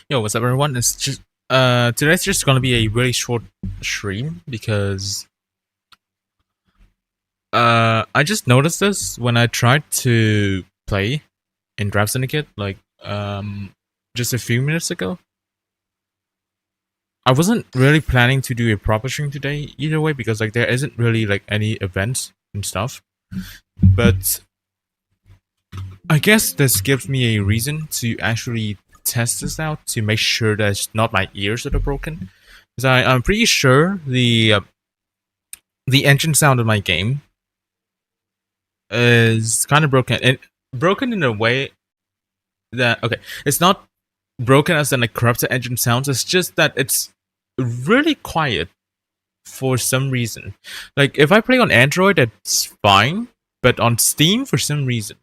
Yo, what's up, everyone? It's just today's just gonna be a really short stream because I just noticed this when I tried to play in Draft Syndicate just a few minutes ago. I wasn't really planning to do a proper stream today either way because there isn't really any events and stuff, but I guess this gives me a reason to actually test this out to make sure that it's not my ears that are broken. Because I'm pretty sure the engine sound of my game is kind of broken, and broken in a way that it's not broken as in corrupted engine sounds. It's just that it's really quiet for some reason. If I play on Android, it's fine, but on Steam for some reason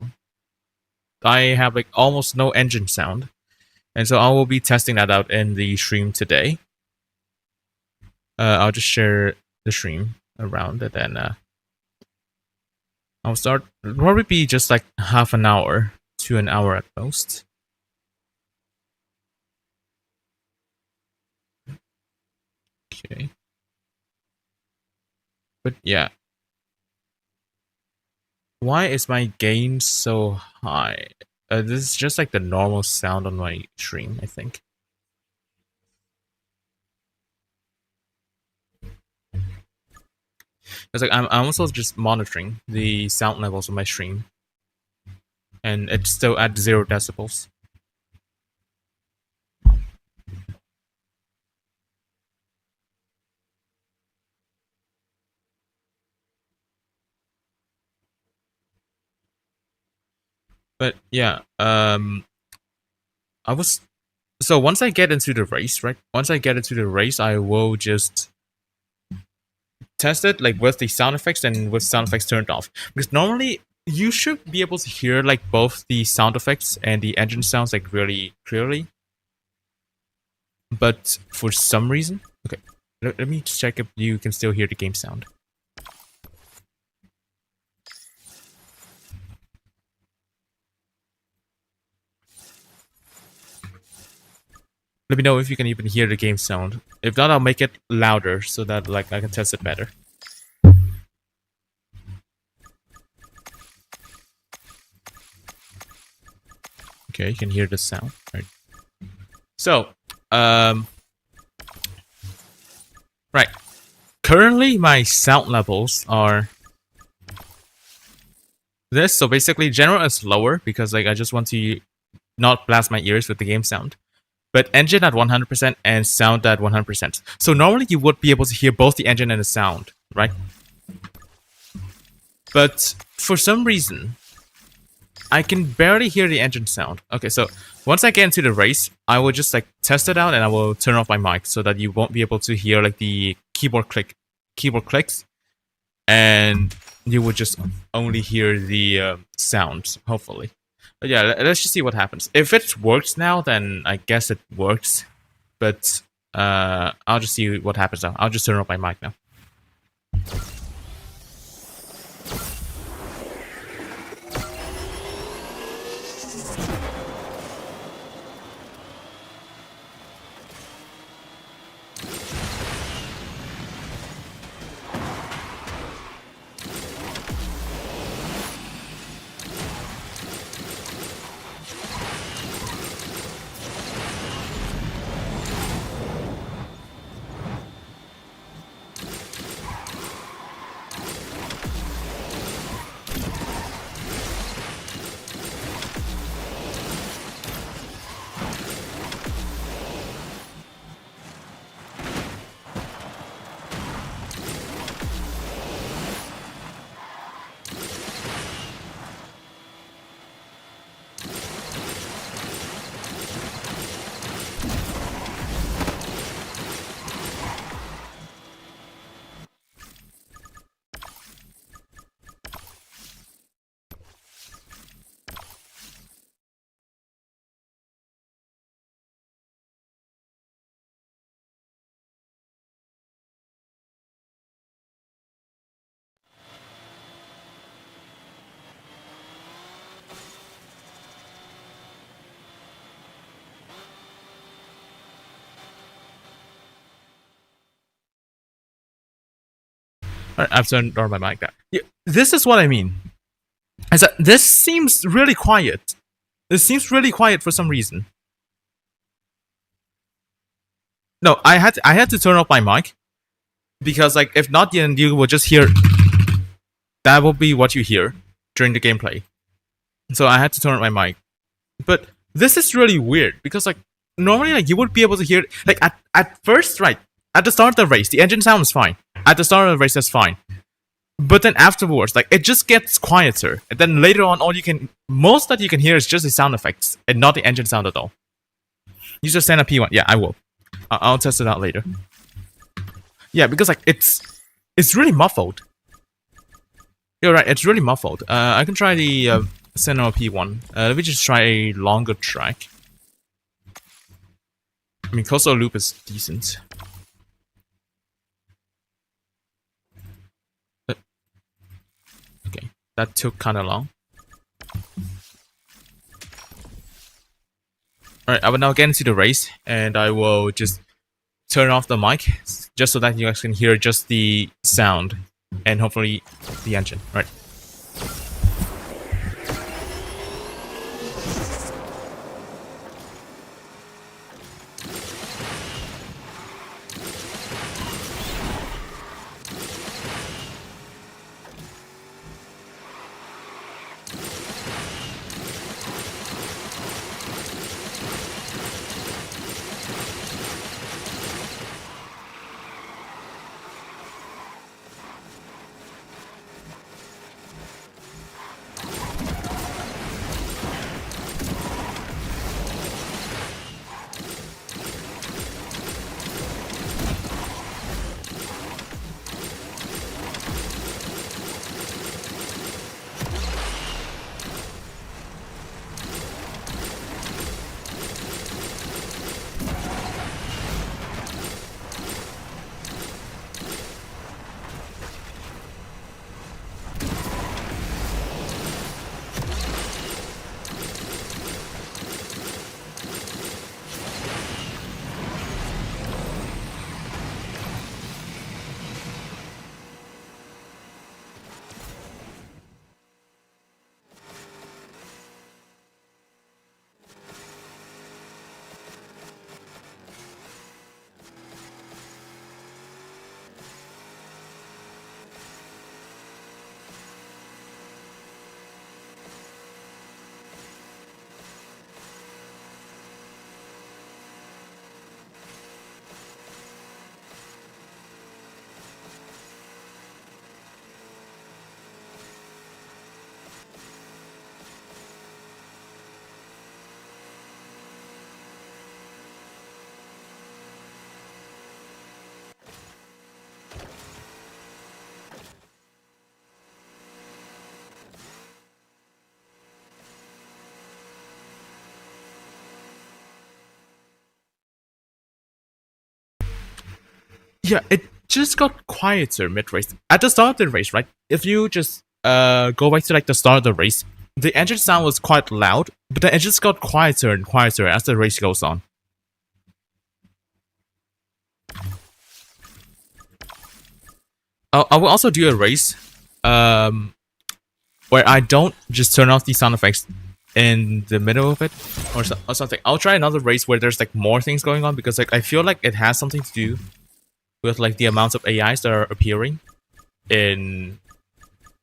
I have almost no engine sound. And so I will be testing that out in the stream today. I'll just share the stream around, and then I'll start. It'll probably be just half an hour to an hour at most. Okay. But yeah. Why is my gain so high? This is just the normal sound on my stream, I think. It's I'm also just monitoring the sound levels of my stream, and it's still at 0 decibels. But yeah, so once I get into the race, right? Once I get into the race, I will just test it with the sound effects and with sound effects turned off. Because normally you should be able to hear both the sound effects and the engine sounds really clearly. But for some reason, okay, let me check if you can still hear the game sound. Let me know if you can even hear the game sound. If not, I'll make it louder so that I can test it better. Okay, you can hear the sound. Right. So, right. Currently, my sound levels are this. So basically, general is lower because I just want to not blast my ears with the game sound. But engine at 100% and sound at 100%. So normally you would be able to hear both the engine and the sound, right? But for some reason, I can barely hear the engine sound. Okay, so once I get into the race, I will just test it out, and I will turn off my mic so that you won't be able to hear the keyboard clicks, and you will just only hear the sounds, hopefully. But yeah, let's just see what happens. If it works now, then I guess it works. But I'll just see what happens now. I'll just turn off my mic now. Alright, I've turned on my mic now. Yeah, this is what I mean. Is that this seems really quiet. This seems really quiet for some reason. No, I had to turn off my mic because like if not, then you will just hear. That will be what you hear during the gameplay. So I had to turn on my mic. But this is really weird because like normally like you would be able to hear like at first, right, at the start of the race the engine sound is fine. At the start of the race that's fine. But then afterwards, like it just gets quieter. And then later on most that you can hear is just the sound effects and not the engine sound at all. You just send a P1. Yeah, I will. I'll test it out later. Yeah, because like it's really muffled. You're right, it's really muffled. I can try the Xronial P1. Let me just try a longer track. I mean, coastal loop is decent. Okay, that took kind of long. Alright, I will now get into the race, and I will just turn off the mic, just so that you guys can hear just the sound, and hopefully the engine. Right. Yeah, it just got quieter mid-race. At the start of the race, right? If you just go back to like the start of the race, the engine sound was quite loud, but then it just got quieter and quieter as the race goes on. I will also do a race where I don't just turn off the sound effects in the middle of it or something. I'll try another race where there's like more things going on because like I feel like it has something to do with like the amounts of AIs that are appearing in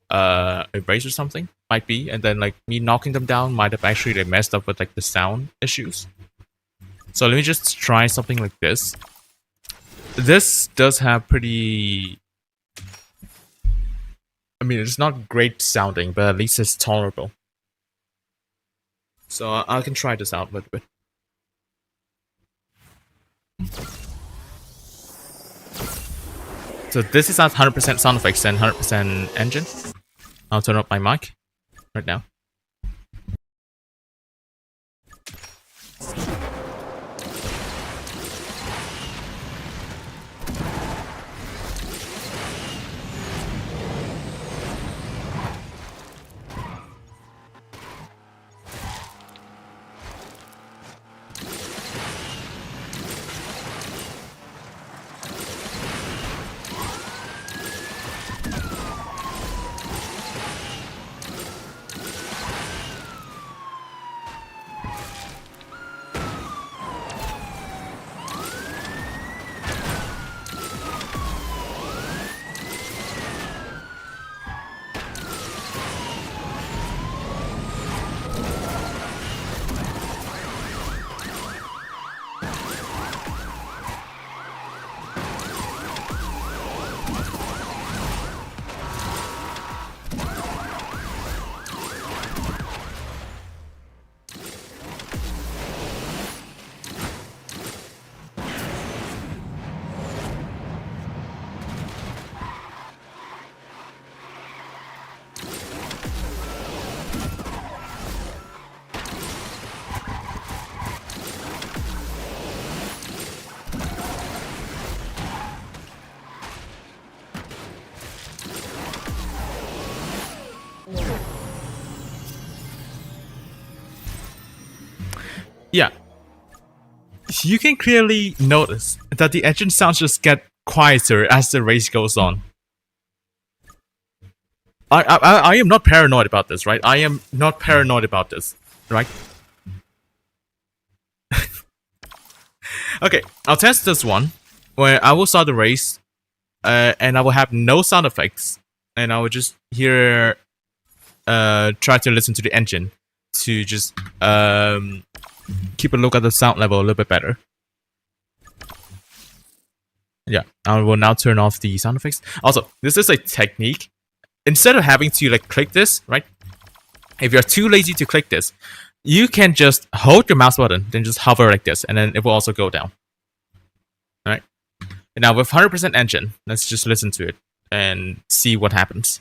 a race or something. Might be, and then like me knocking them down might have actually like, messed up with like the sound issues. So let me just try something like this. This does have pretty... I mean, it's not great sounding, but at least it's tolerable. So I can try this out a little bit. So this is at 100% sound effects and 100% engine. I'll turn up my mic right now. Yeah. You can clearly notice that the engine sounds just get quieter as the race goes on. I am not paranoid about this, right? I am not paranoid about this, right? Okay, I'll test this one, where I will start the race, and I will have no sound effects, and I will just try to listen to the engine to just keep a look at the sound level a little bit better. Yeah, I will now turn off the sound effects. Also, this is a technique. Instead of having to like click this, right? If you're too lazy to click this, you can just hold your mouse button, then just hover like this, and then it will also go down. Alright? And now with 100% engine, let's just listen to it and see what happens.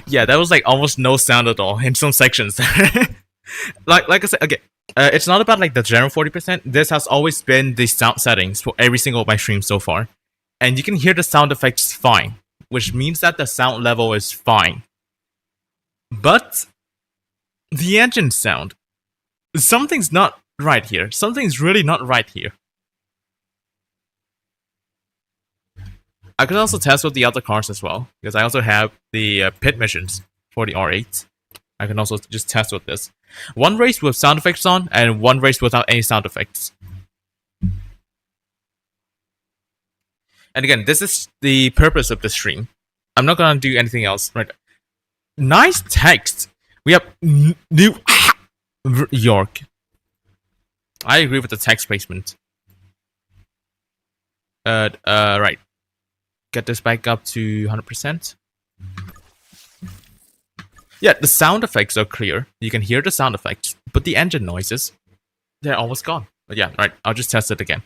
Yeah, that was like almost no sound at all in some sections. like I said, okay, it's not about like the general 40%. This has always been the sound settings for every single of my streams so far, and you can hear the sound effects fine, which means that the sound level is fine. But the engine sound, something's not right here. Something's really not right here. I could also test with the other cars as well, because I also have the pit missions for the R8. I can also just test with this. One race with sound effects on, and one race without any sound effects. And again, this is the purpose of the stream. I'm not gonna do anything else. Right? Nice text. We have New York. I agree with the text placement. Right. Get this back up to 100%. Yeah, the sound effects are clear. You can hear the sound effects, but the engine noises, they're almost gone. But yeah, right, I'll just test it again.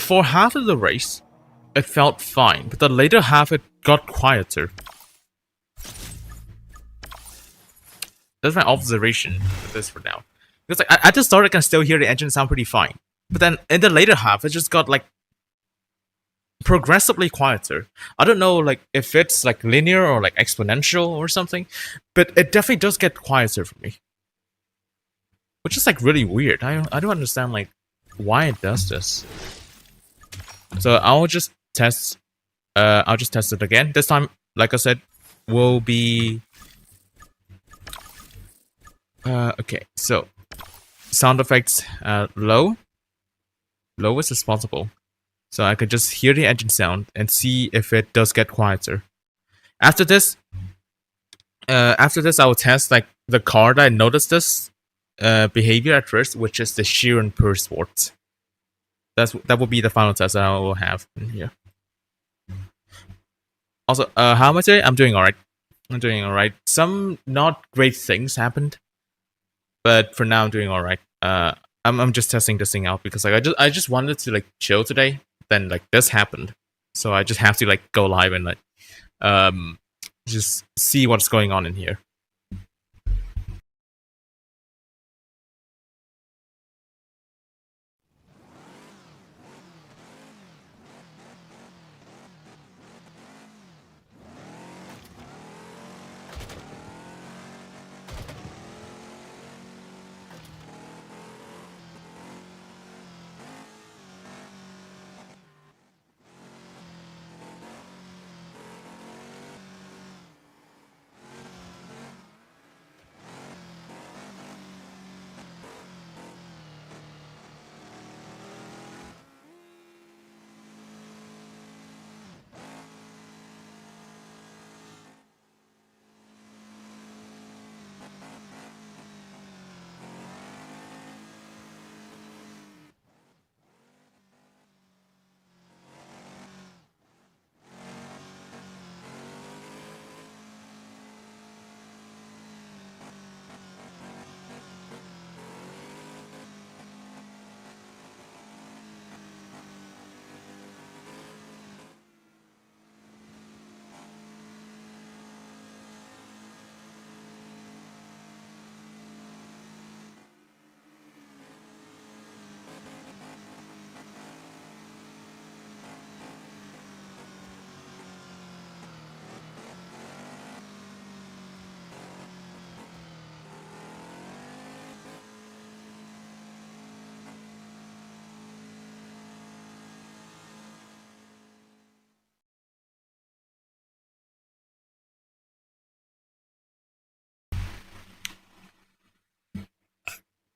for half of the race, it felt fine, but the later half it got quieter. That's my observation of this for now. Because like at the start I can still hear the engine sound pretty fine. But then in the later half it just got like progressively quieter. I don't know like if it's like linear or like exponential or something, but it definitely does get quieter for me. Which is like really weird. I don't understand like why it does this. So I'll just test it again. This time, like I said, will be okay, so sound effects lowest as possible. So I could just hear the engine sound and see if it does get quieter. After this I will test like the card I noticed this behavior at first, which is the shear and purse words. That will be the final test that I will have in here. Also, how am I today? I'm doing alright. Some not great things happened, but for now I'm doing alright. I'm just testing this thing out because like I just wanted to like chill today. Then like this happened, so I just have to like go live and like just see what's going on in here.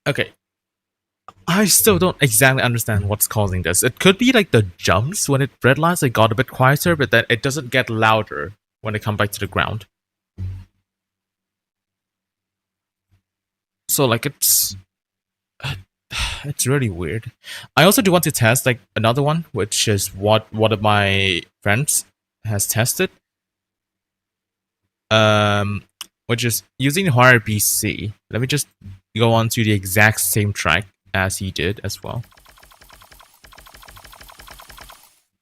Okay. I still don't exactly understand what's causing this. It could be like the jumps when it redlines, it got a bit quieter, but then it doesn't get louder when it comes back to the ground. So like it's really weird. I also do want to test like another one, which is what one of my friends has tested. Which is using Horror BC. Let me just go on to the exact same track as he did as well.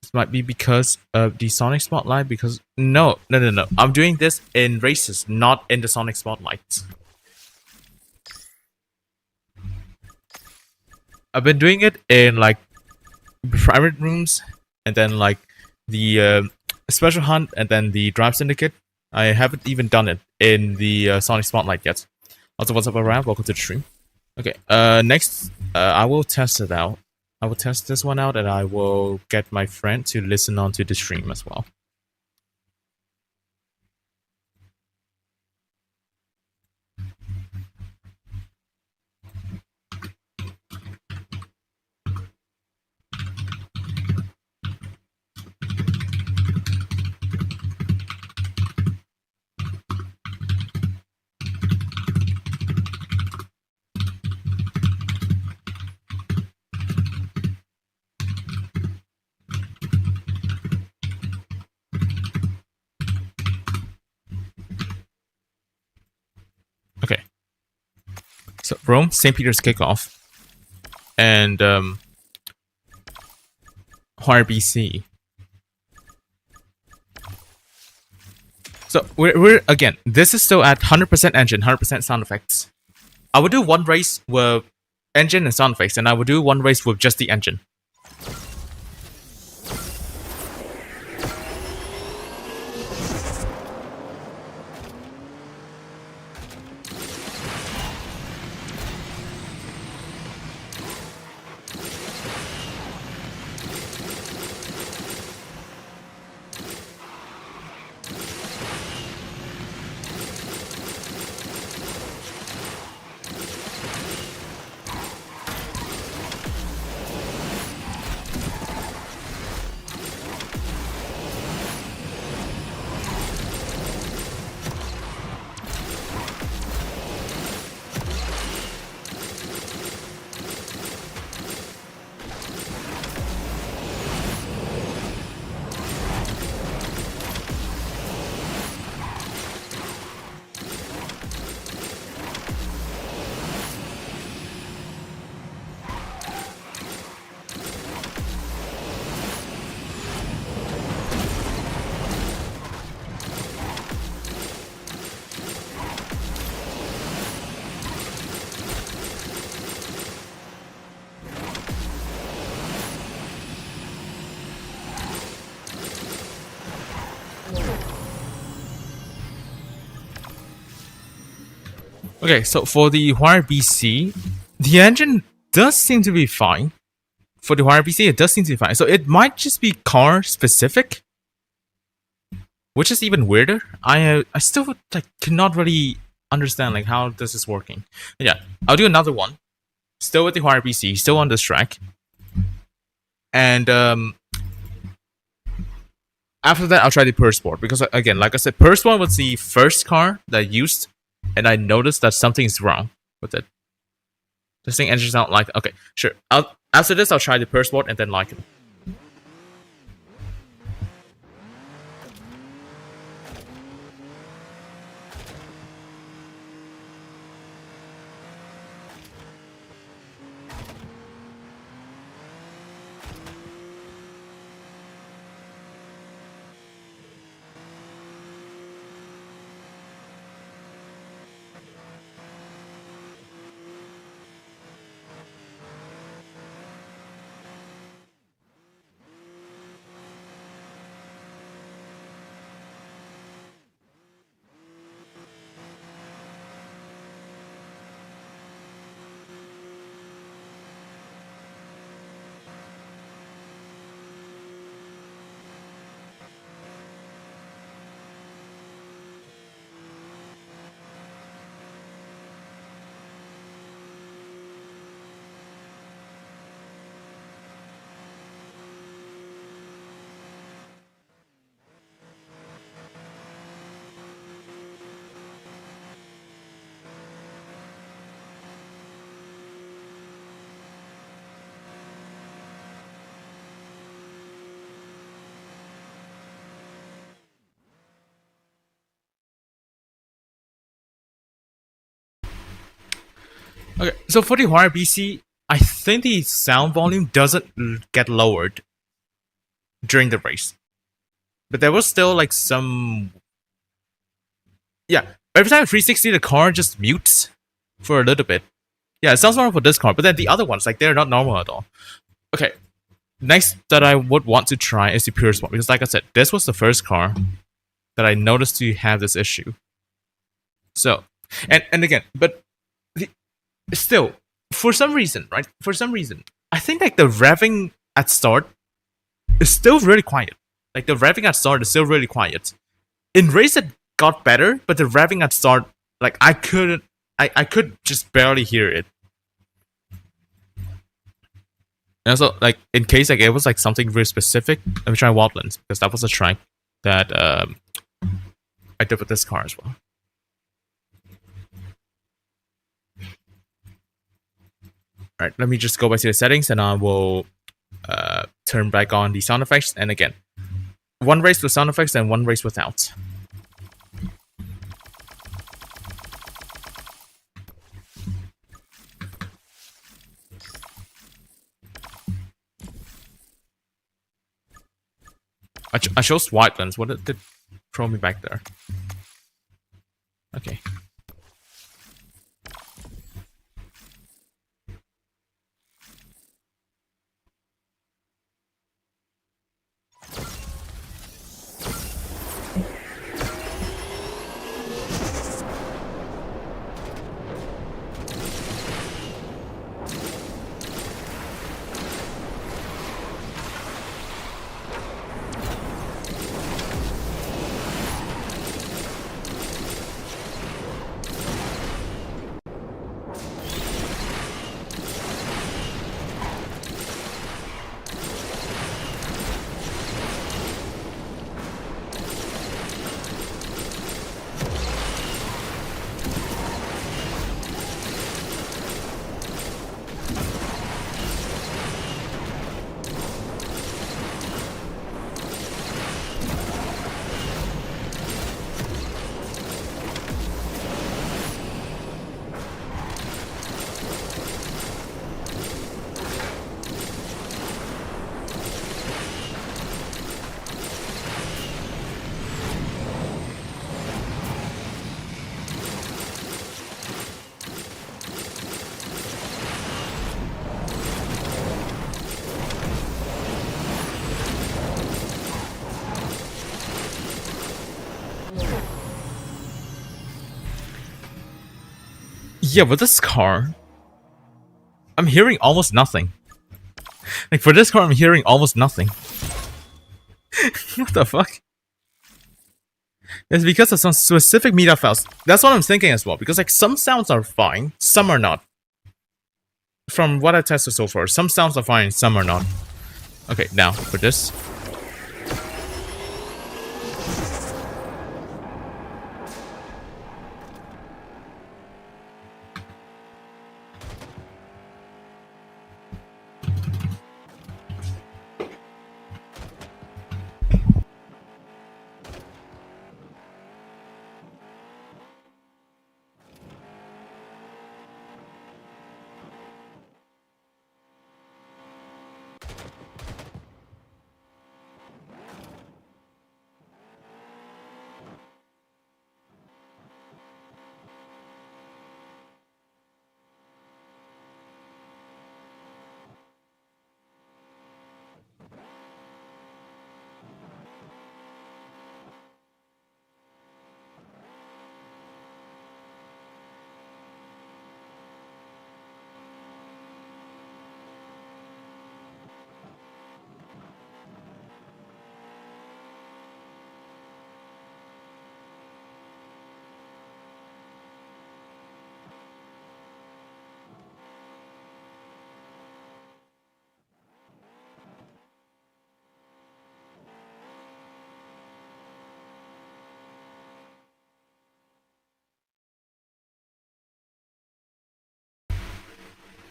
This might be because of the Sonic Spotlight, because no. I'm doing this in races, not in the Sonic Spotlights. I've been doing it in like private rooms, and then like the special hunt, and then the Drive Syndicate. I haven't even done it in the Sonic Spotlight yet. Also, what's up around? Welcome to the stream. Okay, next, I will test it out. I will test this one out, and I will get my friend to listen on to the stream as well. Okay. So Rome, St. Peter's kickoff, and YRBC. So we're again, this is still at 100% engine, 100% sound effects. I will do one race with engine and sound effects, and I will do one race with just the engine. Okay, so for the YRBC, the engine does seem to be fine. For the YRBC, it does seem to be fine. So it might just be car specific, which is even weirder. I still like cannot really understand like how this is working. But yeah, I'll do another one. Still with the YRBC, still on this track. And after that, I'll try the Persport because again, like I said, Persport was the first car that I used. And I noticed that something is wrong with it. This thing engines out like okay, sure. After this, I'll try the Persport and then like it. Okay, so for the YRBC, I think the sound volume doesn't get lowered during the race. But there was still like some... Yeah, every time 360 the car just mutes for a little bit. Yeah, it sounds normal for this car, but then the other ones, like they're not normal at all. Okay, next that I would want to try is the Pure Sport, because like I said, this was the first car that I noticed to have this issue. So, and again, but still, for some reason, right? For some reason, I think like the revving at start is still really quiet. Like the revving at start is still really quiet. In race it got better, but the revving at start, like I could just barely hear it. And also, like in case like it was like something really specific, let me try Wildlands because that was a track that I did with this car as well. Alright, let me just go back to the settings and I will turn back on the sound effects. And again, one race with sound effects and one race without. I chose white lens. What did throw me back there? Okay. Yeah, but this car, I'm hearing almost nothing. Like, for this car, I'm hearing almost nothing. What the fuck? It's because of some specific media files. That's what I'm thinking as well, because like some sounds are fine, some are not. From what I tested so far, some sounds are fine, some are not. Okay, now, for this.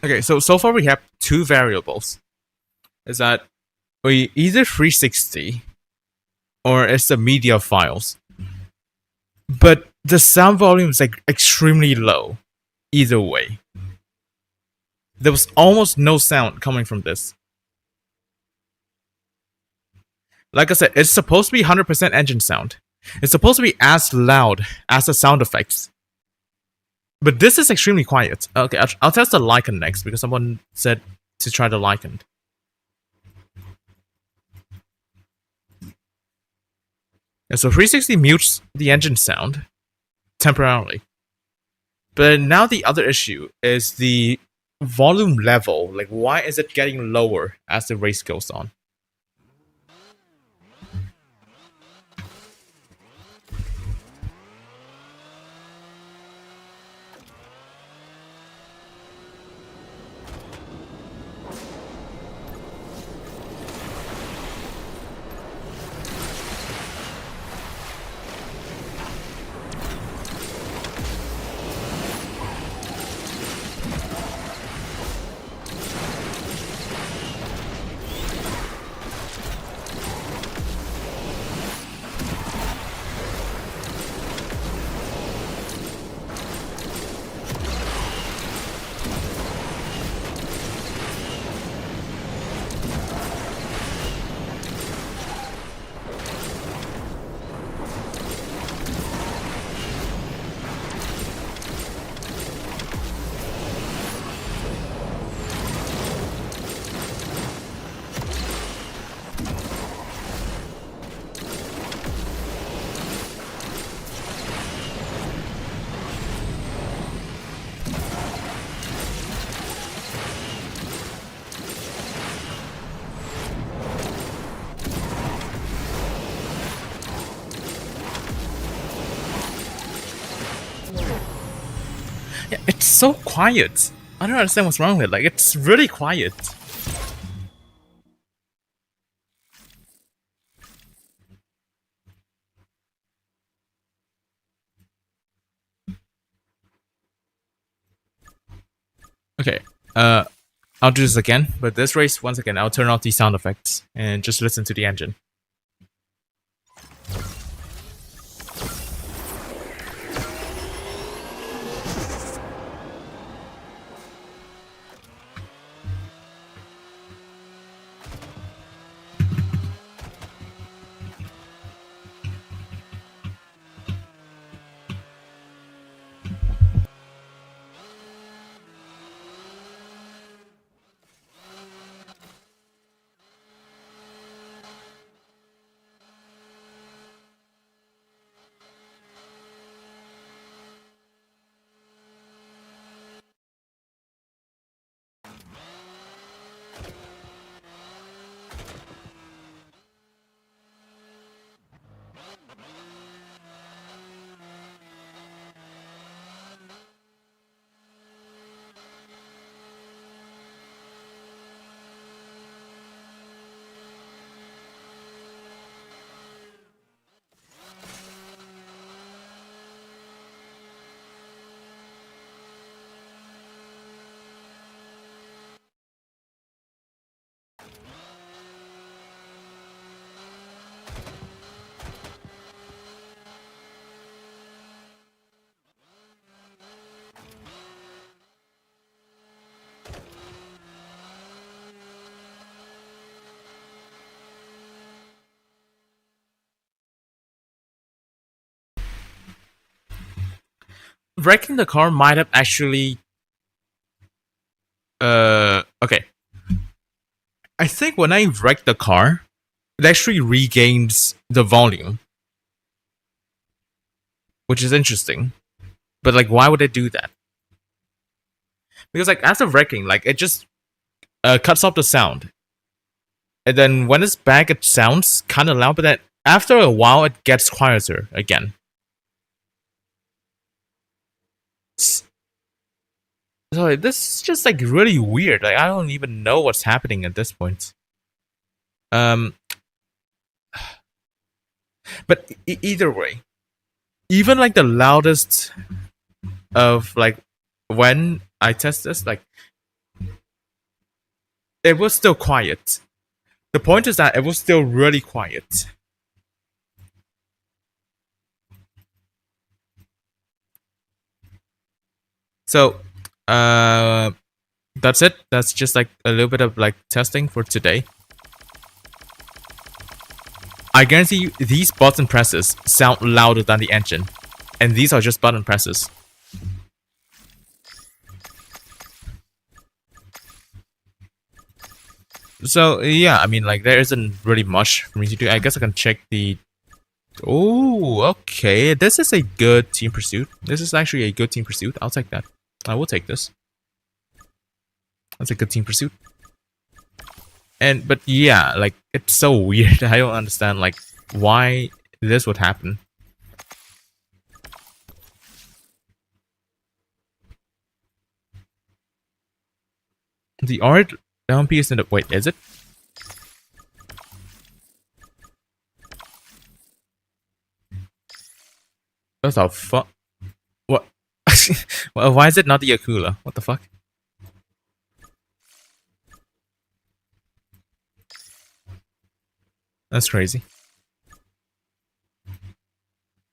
Okay, so far we have two variables. Is that we either 360 or it's the media files. But the sound volume is like extremely low either way. There was almost no sound coming from this. Like I said, it's supposed to be 100% engine sound. It's supposed to be as loud as the sound effects. But this is extremely quiet. Okay, I'll test the Lycan next because someone said to try the Lycan. And so 360 mutes the engine sound temporarily. But now the other issue is the volume level. Like, why is it getting lower as the race goes on? so quiet. I don't understand what's wrong with it. Like, it's really quiet. Okay, I'll do this again, but this race, once again, I'll turn off the sound effects and just listen to the engine. Wrecking the car might have actually... okay. I think when I wreck the car, it actually regains the volume. Which is interesting. But, like, why would it do that? Because, like, after wrecking, like, it just cuts off the sound. And then when it's back, it sounds kind of loud, but then after a while, it gets quieter again. So this is just like really weird. Like I don't even know what's happening at this point. But either way, even like the loudest of like when I test this, like it was still quiet. The point is that it was still really quiet. So, that's it. That's just like a little bit of like testing for today. I guarantee you these button presses sound louder than the engine. And these are just button presses. So, yeah, I mean, like, there isn't really much for me to do. I guess I can check the... Oh, okay. This is a good team pursuit. This is actually a good team pursuit. I'll take that. I will take this. That's a good team pursuit. But yeah, like, it's so weird. I don't understand, like, why this would happen. The art LMP is in the... Wait, is it? What the fuck? What? Well, why is it not the Yakula? What the fuck? That's crazy.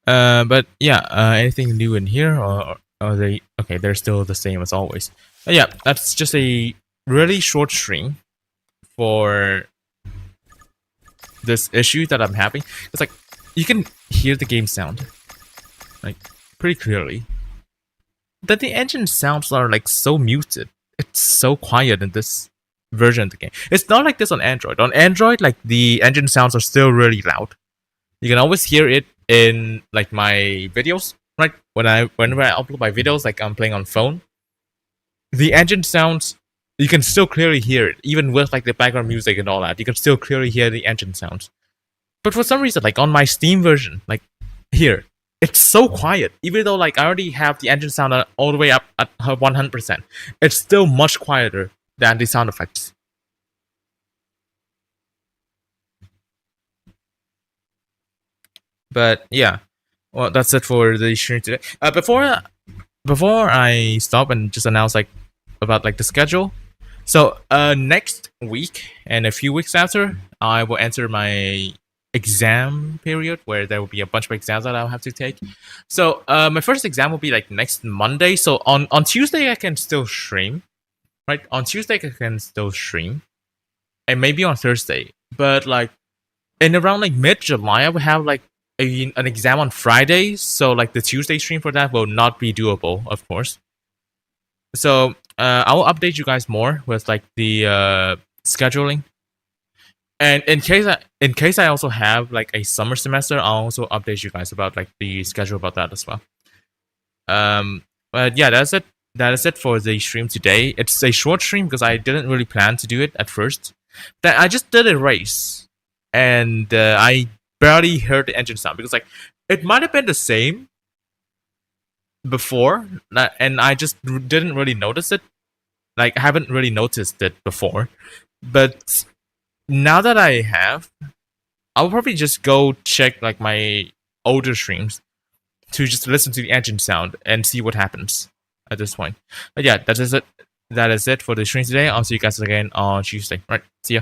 But yeah, anything new in here, or are they... Okay, they're still the same as always. But yeah, that's just a really short stream for this issue that I'm having. It's like, you can hear the game sound, like, pretty clearly. But the engine sounds are, like, so muted. It's so quiet in this version of the game. It's not like this on Android. On Android, like, the engine sounds are still really loud. You can always hear it in, like, my videos, right? Whenever I upload my videos, like, I'm playing on phone. The engine sounds, you can still clearly hear it, even with like the background music and all that. You can still clearly hear the engine sounds. But for some reason, like on my Steam version, like here, it's so quiet. Even though like I already have the engine sound all the way up at 100%, it's still much quieter than the sound effects. But yeah, well, that's it for the stream today. Before I stop and just announce like about like the schedule. So next week and a few weeks after, I will enter my exam period where there will be a bunch of exams that I'll have to take. So my first exam will be like next Monday. So on Tuesday I can still stream, right? On Tuesday I can still stream, and maybe on Thursday. But like in around like mid-July, I will have like an exam on Friday. So like the Tuesday stream for that will not be doable, of course. So I will update you guys more with like the scheduling. And in case I also have like a summer semester, I'll also update you guys about like the schedule about that as well. But yeah, that's it. That is it for the stream today. It's a short stream because I didn't really plan to do it at first. Then I just did a race, and I barely heard the engine sound because like it might have been the same before, and I just didn't really notice it. Like I haven't really noticed it before, but now that I have, I'll probably just go check like my older streams to just listen to the engine sound and see what happens at this point. But yeah, that is it. That is it for the stream today. I'll see you guys again on Tuesday. Right, see ya.